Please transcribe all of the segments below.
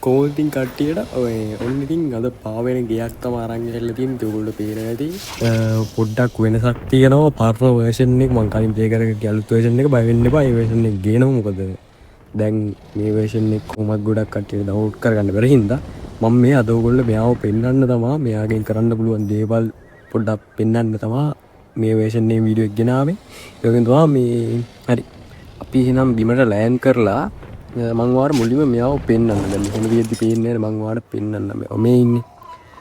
කෝල්තින් කට්ටියට ඔය ඔන්නඉතින් අද පාවෙන ගයක් තම අරං ඇල්ලතින් තුගුල්ට පේන ඇති පොඩ්ඩක් වෙනසක් තියනවා පරණ වර්ෂණෙක් මංකලින් පේකර ගැලුත් වේෂණ එක බයිවෙන්න පයිවේශන ගෙන මොකද දැන් මේ වේෂණෙක් කොමත් ගොඩක් කට්ටියට දවුට් කරගන්න බැරහින්ද මම මේ අදෝගොල්ල මෙයාව පෙන්න්න තමා මෙයාගෙන් කරන්න පුළුවන් දේවල් පොඩ්ඩක් පෙන්න්න තමා මේ වේෂණය වීඩියෝ ගෙනාවේ යොගෙන්වා මේ හරි අපි හිනම් බිමට ලෑන් කරලා මංවාට මුලිම මෙයාව පෙන්න්න මෙහම විදි පේන්නේ මංවාට පෙන්න්න මේ ඉන්න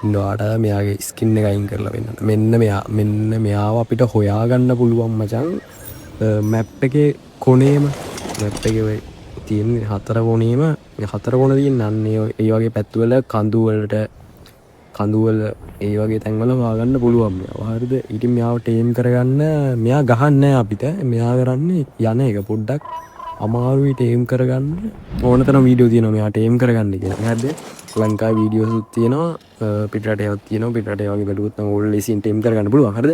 ඉන්නවාට මෙයාගේ ස්කින්න එක අයින් කරලා වෙන්න මෙන්න මෙයාව අපිට හොයාගන්න පුළුවන් මචන් මැප් එක කොනේම මැප් එක තියෙන්නේ හතර කොනීම හතර කොන දී නන්නේ ඒ වගේ පැත්තුවල කඳුවලට කඳුවල ඒ වගේ තැන්වල වාගන්න පුළුවන් වාරද ඉටින් මෙයාව ටේම් කරගන්න මෙයා ගහන්න අපිට මෙයා කරන්නේ යන එක පොඩ්ඩක් අමාරුයි ටේම් කරගන්න ඕනතන වීඩියෝ තියෙනවා මෙයාට ටේම් කරගන්න කියලා. හරිද? ලංකා වීඩියෝස් තියෙනවා පිටරට ඒවා තියෙනවා පිටරට ඒ වගේ බැලුවොත් නම් ඕල් ලේසියෙන් ටේම් කරගන්න පුළුවන්. හරිද?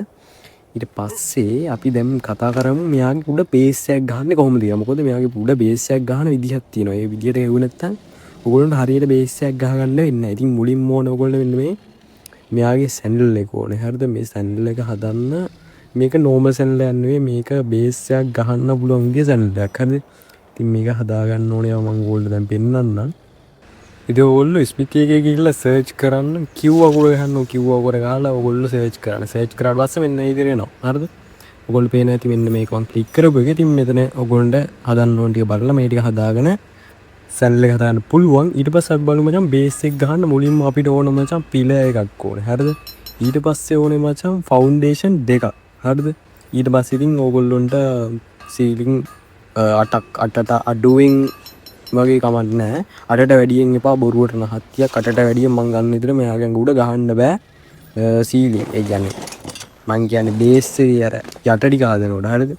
ඊට පස්සේ අපි දැන් කතා කරමු මෙයාගේ උඩ බේස් එකක් ගහන්නේ කොහොමද කියලා. මොකද මෙයාගේ උඩ බේස් එකක් ගහන විදිහක් තියෙනවා. ඒ විදිහට ගෙවුව නැත්නම් ඔයගොල්ලන්ට හරියට බේස් එකක් ගහ ගන්න වෙන්නේ නැහැ. ඉතින් මුලින්ම ඕන ඔයගොල්ලෝ වෙන්නේ මේ මෙයාගේ සැන්ඩල් එක ඕනේ. හරිද? මේ සැන්ඩල් එක හදන්න මේක නෝමල් සැන්ඩල් එකක් නෙවෙයි මේක බේස් එකක් ගහන්න පුළුවන් විදිහේ සැන්ඩල් එකක්. හරිද? ඉතින් මේක හදාගන්න ඕනේ මම ඕගොල්ලෝ දැන් පෙන්නන්නම්. ඉතින් ඕගොල්ලෝ ස්මිත් එකේ ගිහිල්ලා සර්ච් කරන්න කිව් අකුර ගහන්න කිව් අකුර ගහලා ඕගොල්ලෝ සර්ච් කරන්න. සර්ච් කරාට පස්සේ මෙන්න ඉදිරිය එනවා. හරිද? ඔයගොල්ලෝ පේන ඇති මෙන්න මේක මම ක්ලික් කරපු එක. ඉතින් මෙතන ඔයගොල්ලන්ට හදන්න ඕන ටික බලලා මේ ටික හදාගෙන සැන්ඩල් එක හදාගන්න පුළුවන්. ඊට පස්සේ අපි බලමු මචං බේස් එක ගහන්න මුලින්ම අපිට ඕන මචං පිලර් එකක් ඕනේ. හරිද? ඊට පස්සේ ඕනේ මචං ෆවුන්ඩේෂන් දෙකක්. හරිද? ඊට පස්සේ ඉතින් ඕගොල්ලොන්ට සීලින් අටට අඩුවෙන් වගේ කමක් නැහැ. අටට වැඩියෙන් එපා බොරුවට නහත්තියක්. අටට වැඩියෙන් මං ගන්න විතර මෙයාගෙන් උඩ ගහන්න බෑ සීලින්. ඒ කියන්නේ මං කියන්නේ බේස් එකේ අර යට ටික හදනකොට. හරිද?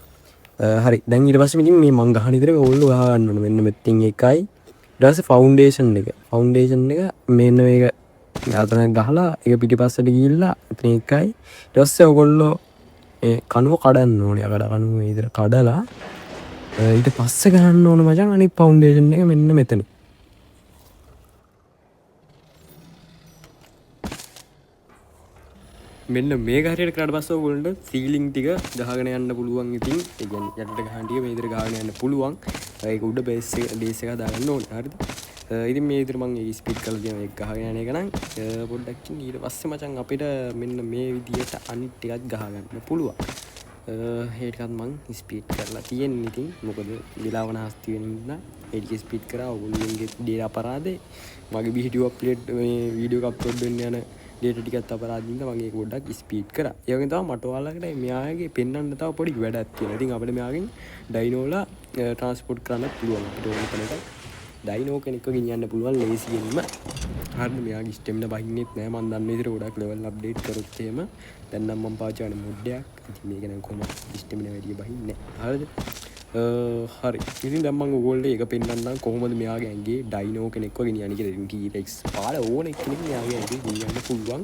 හරි. දැන් ඊට පස්සේ ඉතින් මේ මං ගහන විතර ඕගොල්ලෝ ගහ ගන්න ඕනේ. මෙන්න මෙතෙන් එකයි. ඊට පස්සේ ෆවුන්ඩේෂන් එක. ෆවුන්ඩේෂන් එක මෙන්න මේක අතන ගහලා ඒක පිටිපස්සට ගිහිල්ලා එතන එකයි. ඊට පස්සේ ඕගොල්ලෝ ඒ කණුව කඩන්න ඕනේ. අකඩ කණුව විතර කඩලා ඊට පස්සේ ගහන්න ඕන මචං අනිත් ෆවුන්ඩේෂන් එක මෙන්න මෙතන. මෙන්න මේක හරියට කරාට පස්සේ ඔයගොල්ලන්ට සීලින් ටික ගහගෙන යන්න පුළුවන්. ඉතින් ඒ කියන්නේ යටට ගහන ටික මේ විදිහට ගහගෙන යන්න පුළුවන්. ඒක උඩ බේස් එක දාගන්න ඕනේ. හරිද? ඉතින් මේ විදිහට මම ඒක ස්පීඩ් කරලා තියෙනවා ඒක ගහගෙන යන එක නම් පොඩ්ඩක් ඊට පස්සේ මචං අපිට මෙන්න මේ විදිහට අනිත් ටිකක් ගහගන්න පුළුවන්. ඒකත් මං ස්පීඩ් කරලා තියෙන්නේ. ඉතින් මොකද වෙලාව නාස්ති වෙන නිසා ඒක ස්පීඩ් කරා ඔයගොල්ලෝගේ ඩේටා අපරාධේ මගේ වීඩියෝ අප්ලෝඩ් මේ වීඩියෝ අප්ලෝඩ් වෙන්න යන ඩේටා ටිකත් අපරාධින්ද මම ඒක පොඩ්ඩක් ස්පීඩ් කරා. ඒ වගේ තමයි මට ඔයාලකට මෙයාගේ පෙන්වන්න තව පොඩි වැඩක් තියෙනවා. ඉතින් අපිට මෙයාගෙන් ඩයිනෝලා ට්‍රාන්ස්පෝර්ට් කරන්න පුළුවන්. අපිට ඕන කෙනෙක් ඩයිනෝ කෙනෙක්ව ගෙනියන්න පුළුවන් ලේසියෙන්ම. හරිද? මෙයාගේ ස්ටැමිනා බහින්නෙත් නෑ. මම දන්න විදිහට ගොඩක් ලෙවල් අප්ඩේට් කරොත් එහෙම දැන් නම් මම පාවිච්චි කරන මොඩ් එකක්. ඉතින් මේක නම් කොහොමද ස්ටැමිනා වැඩි බහින්නේ නෑ. හරිද? හරි. ඉතින් දැන් මම ඕගොල්ලෝ ඒක පෙන්නන්නම් කොහොමද මෙයාගේ ඇඟේ ඩයිනෝ කෙනෙක්ව ගෙනියන්නේ කියලා. ඉතින් T-Rex පාල ඕන කෙනෙක් මෙයාගේ ඇඟේ ගෙනියන්න පුළුවන්.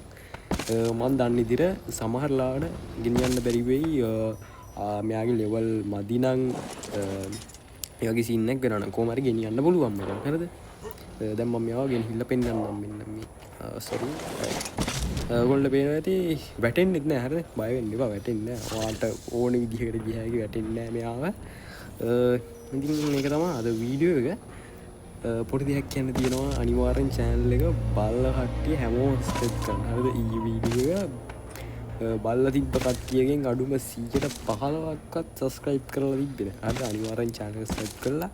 මම දන්න විදිහට සමහරලාට ගෙනියන්න බැරි වෙයි. මෙයාගේ ලෙවල් මදි නම් ඒ වගේ සීන් එකක් වෙනවා නම් කොහොම හරි ගෙනියන්න පුළුවන් මම. හරිද? දැන් මම මෙයාව ගෙනහිල්ලා පෙන්නන්නම් මෙන්න මේ. සෝරි. ඔයගොල්ලෝ පේනවා ඇති වැටෙන්නෙත් නෑ. හරිද? බය වෙන්න එපා වැටෙන්නේ නෑ. ඔයාලට ඕන විදිහකට ගියාගේ වැටෙන්නේ නෑ මෙයාව. ඉතින් මේක තමයි අද වීඩියෝ එක. පොඩි දෙයක් කියන්න තියෙනවා අනිවාර්යෙන් channel එක බලලා කට්ටිය හැමෝම subscribe කරන්න. හරිද? ඊ වීඩියෝ එක බලලා තිබ්බ කට්ටියගෙන් අඩුම 115ක්වත් subscribe කරලා තිබ්බේ නෑ. හරිද? අනිවාර්යෙන් channel එක subscribe කරලා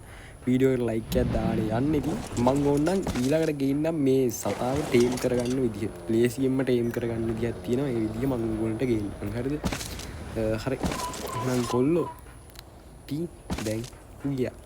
වීඩියෝ එකට ලයික් එකක් දාන්න යන්න. ඉතින් මම ඕනනම් ඊළඟට ගේන්නම් මේ සතාව ටේම් කරගන්න විදිහ. ලේසියෙන්ම ටේම් කරගන්න විදිහක් තියෙනවා. ඒ විදිහ මම උගලන්ට ගේන්නම්. හරිද? හරි. එහෙනම් කොල්ලෝ ටී දැන් ගියා.